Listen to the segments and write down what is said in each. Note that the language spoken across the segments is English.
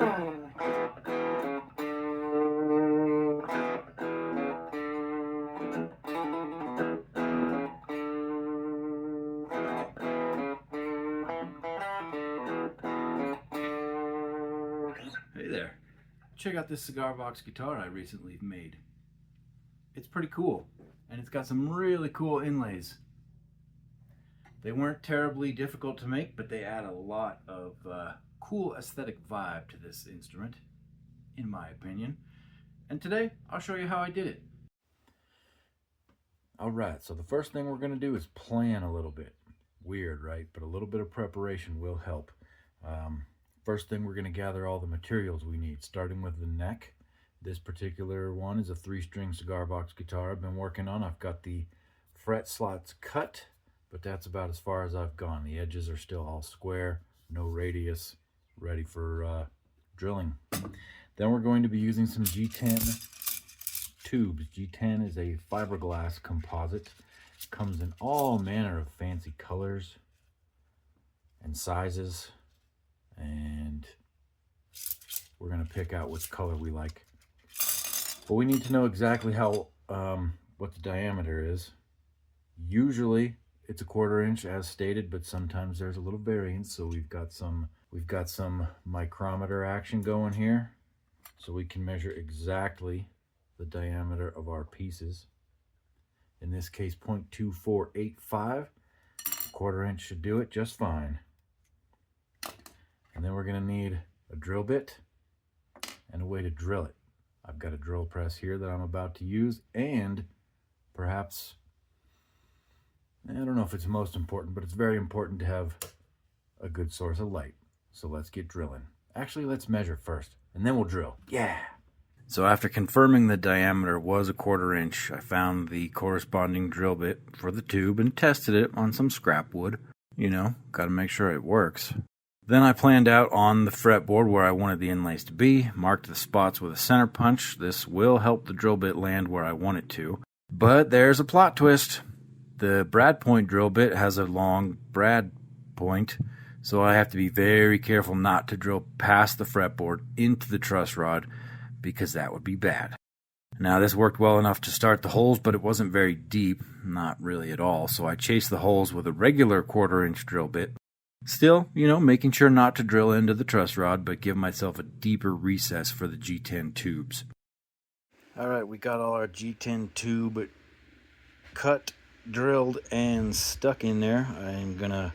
Hey there, check out this cigar box guitar I recently made. It's pretty cool, and it's got some really cool inlays. They weren't terribly difficult to make, but they add a lot of cool aesthetic vibe to this instrument, in my opinion. And today, I'll show you how I did it. Alright, so the first thing we're going to do is plan a little bit. Weird, right? But a little bit of preparation will help. First thing, we're going to gather all the materials we need, starting with the neck. This particular one is a 3-string cigar box guitar I've been working on. I've got the fret slots cut, but that's about as far as I've gone. The edges are still all square, no radius, ready for drilling. Then we're going to be using some G10 tubes. G10 is a fiberglass composite. It comes in all manner of fancy colors and sizes, and we're going to pick out which color we like. But we need to know exactly how what the diameter is. Usually it's a 1/4 inch as stated, but sometimes there's a little variance, so we've got some micrometer action going here, so we can measure exactly the diameter of our pieces. In this case, 0.2485. 1/4 inch should do it just fine. And then we're going to need a drill bit and a way to drill it. I've got a drill press here that I'm about to use, and perhaps, I don't know if it's most important, but it's very important to have a good source of light. So let's get drilling. Actually, let's measure first, and then we'll drill. Yeah! So after confirming the diameter was a 1/4 inch, I found the corresponding drill bit for the tube and tested it on some scrap wood. You know, gotta make sure it works. Then I planned out on the fretboard where I wanted the inlays to be, marked the spots with a center punch. This will help the drill bit land where I want it to. But there's a plot twist. The brad point drill bit has a long brad point, so I have to be very careful not to drill past the fretboard into the truss rod, because that would be bad. Now this worked well enough to start the holes, but it wasn't very deep, not really at all, so I chased the holes with a regular 1/4 inch drill bit. Still, you know, making sure not to drill into the truss rod, but give myself a deeper recess for the G10 tubes. Alright, we got all our G10 tube cut, drilled, and stuck in there. I'm gonna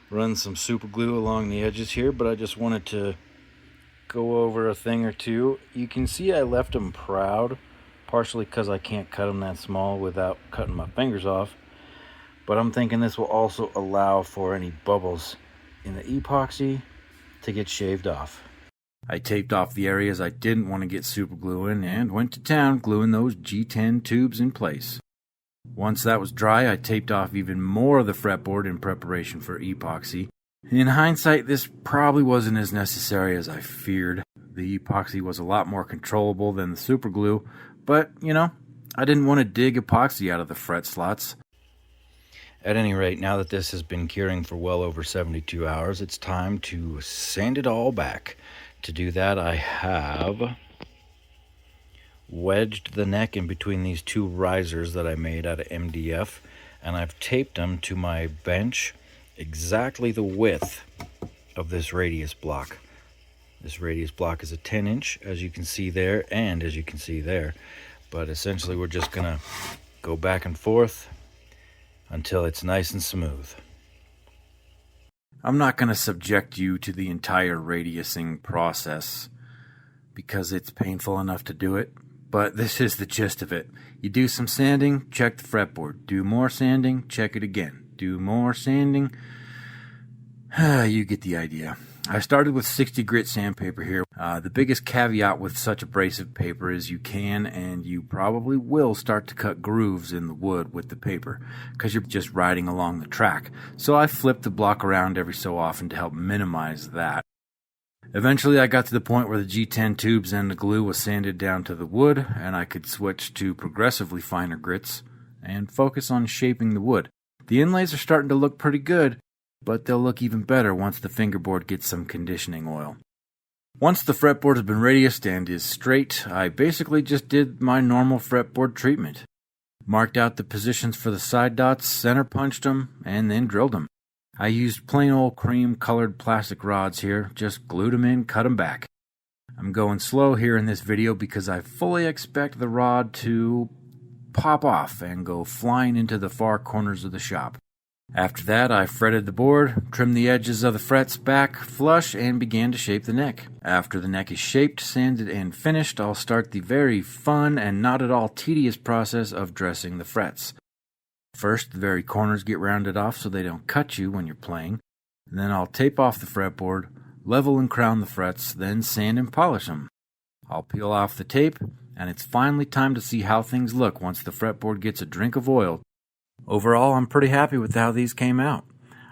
run some super glue along the edges here, but I just wanted to go over a thing or two. You can see I left them proud, partially because I can't cut them that small without cutting my fingers off. But I'm thinking this will also allow for any bubbles in the epoxy to get shaved off. I taped off the areas I didn't want to get super glue in and went to town gluing those G10 tubes in place. Once that was dry, I taped off even more of the fretboard in preparation for epoxy. In hindsight, this probably wasn't as necessary as I feared. The epoxy was a lot more controllable than the super glue, but, you know, I didn't want to dig epoxy out of the fret slots. At any rate, now that this has been curing for well over 72 hours, it's time to sand it all back. To do that, I have wedged the neck in between these 2 risers that I made out of MDF, and I've taped them to my bench exactly the width of this radius block. This radius block is a 10 inch, as you can see there, and as you can see there. But essentially, we're just gonna go back and forth until it's nice and smooth. I'm not going to subject you to the entire radiusing process because it's painful enough to do it, but this is the gist of it. You do some sanding, check the fretboard. Do more sanding, check it again. Do more sanding. You get the idea. I started with 60 grit sandpaper here. The biggest caveat with such abrasive paper is you can and you probably will start to cut grooves in the wood with the paper because you're just riding along the track. So I flipped the block around every so often to help minimize that. Eventually I got to the point where the G10 tubes and the glue was sanded down to the wood, and I could switch to progressively finer grits and focus on shaping the wood. The inlays are starting to look pretty good, but they'll look even better once the fingerboard gets some conditioning oil. Once the fretboard has been radiused and is straight, I basically just did my normal fretboard treatment. Marked out the positions for the side dots, center punched them, and then drilled them. I used plain old cream colored plastic rods here, just glued them in, cut them back. I'm going slow here in this video because I fully expect the rod to pop off and go flying into the far corners of the shop. After that, I fretted the board, trimmed the edges of the frets back flush, and began to shape the neck. After the neck is shaped, sanded, and finished, I'll start the very fun and not at all tedious process of dressing the frets. First, the very corners get rounded off so they don't cut you when you're playing. And then I'll tape off the fretboard, level and crown the frets, then sand and polish them. I'll peel off the tape, and it's finally time to see how things look once the fretboard gets a drink of oil. Overall, I'm pretty happy with how these came out.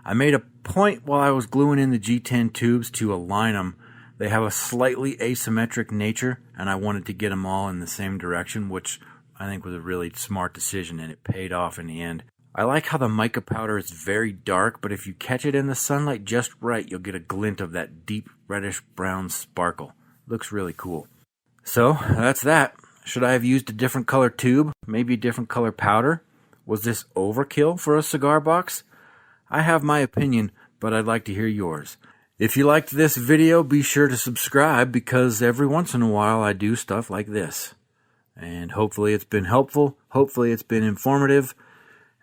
I made a point while I was gluing in the G10 tubes to align them. They have a slightly asymmetric nature, and I wanted to get them all in the same direction, which I think was a really smart decision, and it paid off in the end. I like how the mica powder is very dark, but if you catch it in the sunlight just right, you'll get a glint of that deep reddish-brown sparkle. Looks really cool. So, that's that. Should I have used a different color tube? Maybe a different color powder? Was this overkill for a cigar box? I have my opinion, but I'd like to hear yours. If you liked this video, be sure to subscribe because every once in a while I do stuff like this. And hopefully it's been helpful, hopefully it's been informative,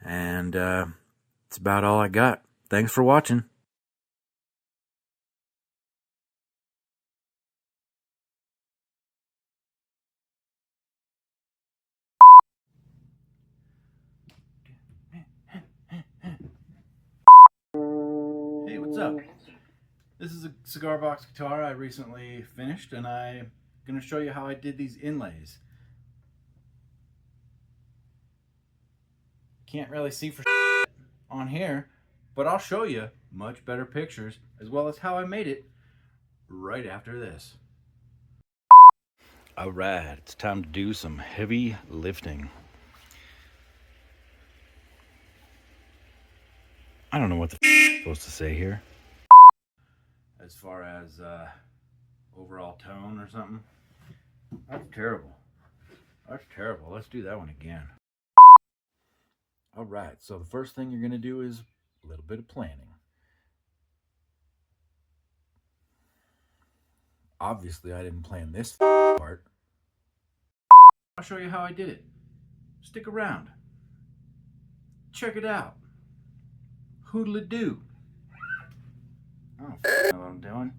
and it's about all I got. Thanks for watching. Hey, what's up? This is a cigar box guitar I recently finished, and I'm going to show you how I did these inlays. Can't really see for on here, but I'll show you much better pictures as well as how I made it right after this. Alright, it's time to do some heavy lifting. I don't know what the I'm supposed to say here. As far as overall tone or something. That's terrible. That's terrible. Let's do that one again. Alright, so the first thing you're going to do is a little bit of planning. Obviously, I didn't plan this part. I'll show you how I did it. Stick around. Check it out. Hoodle-a-doo. I don't know what I'm doing.